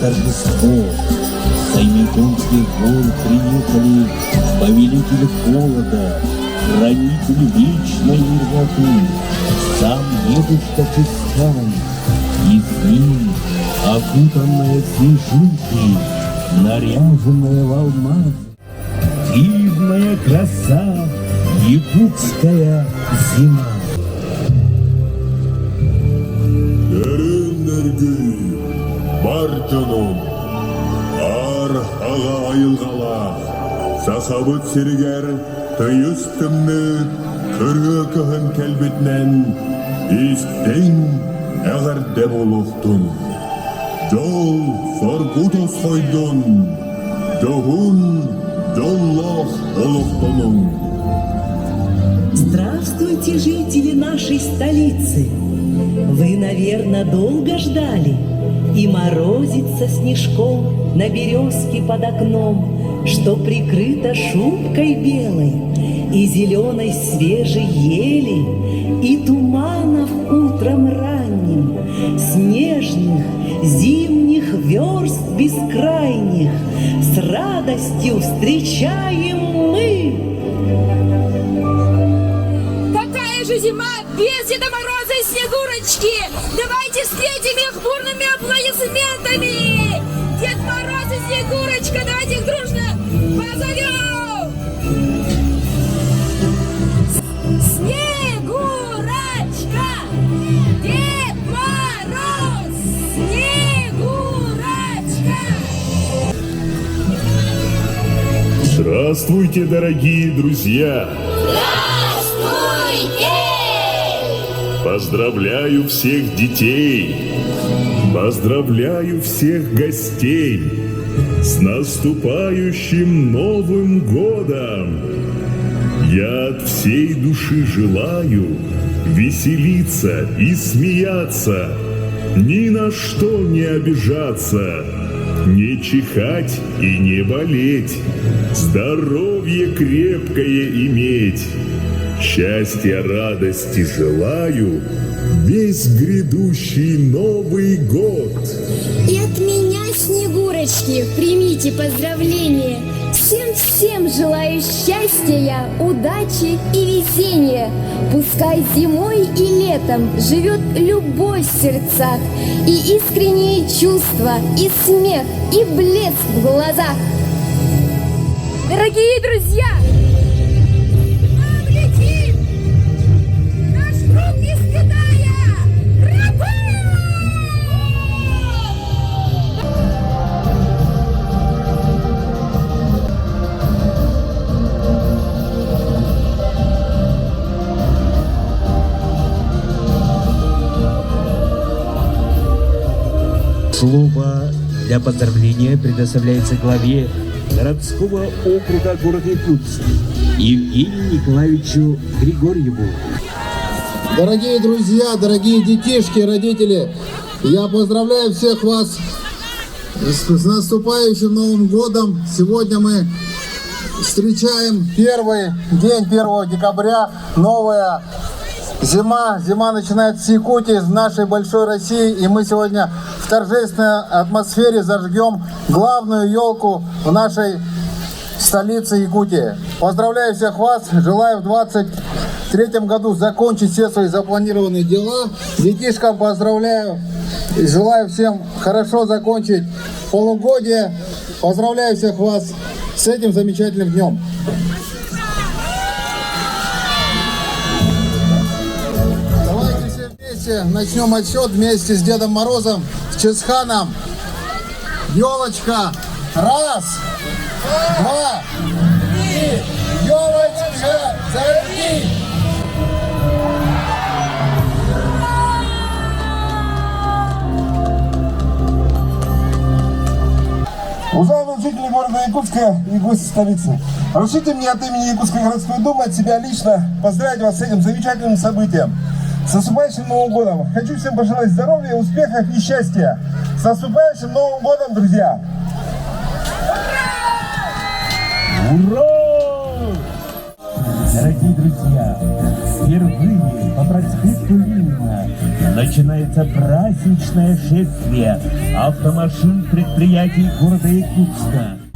торжество. С Саймитонских гор приехали повелитель холода, хранитель вечной мерзоты, сам дедушка Чискай, и с ним, окутанная снежинки, наряженная в алмаз, дивная краса, якутская зима. Дерендерги, Бартаном, Архала айылғала, Сасабыт сиригер, түйістімні, күргі кығын кәлбетнен, Истен әғірде болуқтun. Жол соргутос қойдun, Жогун жоллох олуқтунун. Здравствуйте, жители нашей столицы! Вы, наверное, долго ждали, и морозится снежком на березке под окном, что прикрыто шубкой белой, и зеленой свежей ели, и туманов утром ранним, снежных зимних верст бескрайних с радостью встречаем мы. Какая же зима без Деда Мороза и Снегурочки! Давайте встретим их бурными аплодисментами! Дед Мороз и Снегурочка, давайте их дружно позовем! Снегурочка! Дед Мороз! Снегурочка! Здравствуйте, дорогие друзья! Поздравляю всех детей, поздравляю всех гостей с наступающим Новым годом! Я от всей души желаю веселиться и смеяться, ни на что не обижаться, не чихать и не болеть, здоровье крепкое иметь. Счастья, радости желаю весь грядущий Новый год. И от меня, Снегурочки, примите поздравления. Всем желаю счастья я, удачи и везения. Пускай зимой и летом живет любовь в сердцах, и искренние чувства, и смех, и блеск в глазах. Дорогие друзья! Слово для поздравления предоставляется главе городского округа города Якутск Евгению Николаевичу Григорьеву. Дорогие друзья, дорогие детишки, родители, я поздравляю всех вас с наступающим Новым годом. Сегодня мы встречаем первый день 1 декабря, новая зима. Зима начинается с Якутии, из нашей большой России, и мы сегодня в торжественной атмосфере зажгем главную елку в нашей столице Якутии. Поздравляю всех вас, желаю в 2023 году закончить все свои запланированные дела. Детишкам поздравляю, желаю всем хорошо закончить полугодие. Поздравляю всех вас с этим замечательным днем. Давайте все вместе начнем отсчет вместе с Дедом Морозом, с Чисханом. Елочка, раз, два, три, елочка, зажги! Уважаемые жители города Якутска и гости столицы, разрешите мне от имени Якутской городской думы от себя лично поздравить вас с этим замечательным событием. С наступающим Новым годом! Хочу всем пожелать здоровья, успехов и счастья! С наступающим Новым годом, друзья! Ура! Дорогие друзья, впервые по проспекту Ленина начинается праздничное шествие автомашин предприятий города Якутска.